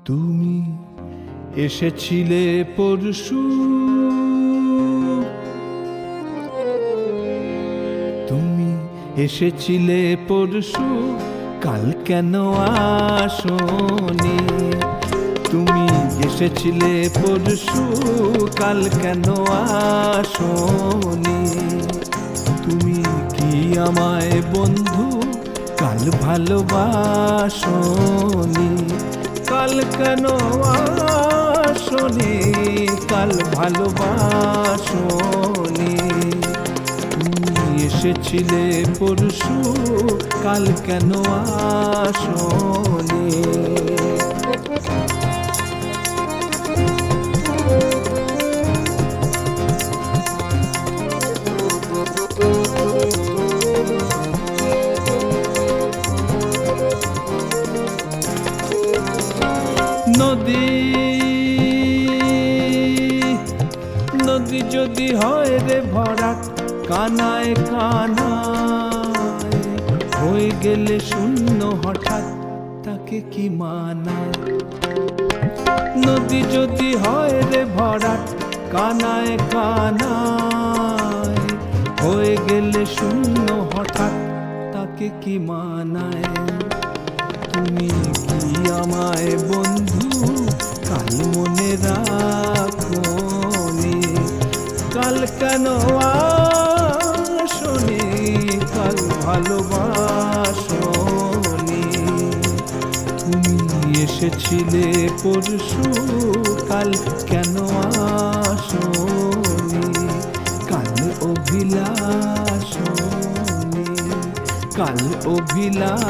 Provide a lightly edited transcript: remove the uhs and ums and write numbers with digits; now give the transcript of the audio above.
তুমি এসেছিলে পরশু, তুমি এসেছিলে পরশু, কাল কেন আসোনি? তুমি এসেছিলে পরশু, কাল কেন আসোনি? তুমি কি আমায় বন্ধু কাল ভালোবাসোনি? কাল কেন আসোনি? কাল ভালোবাসোনি? তুমি এসেছিলে পরশু, কাল কেন আসোনি? নদী নদী যদি হয় রে ভরাট, কানায় কানায় হয়ে গেলে শূন্য হঠাৎ, তাকে কি মানায়? নদী যদি হয় রে ভরাট, কানায় কানায় হয়ে গেলে শূন্য হঠাৎ, তাকে কি মানায়? তুমি কি আমায় বন্ধু কাল মনে রাখোনি? কাল কেন আসোনি? কাল ভালোবাসোনি? তুমি এসেছিলে পরশু, কাল কেন আসোনি? কাল অভিলাষোনি, কাল অভিলাষোনি।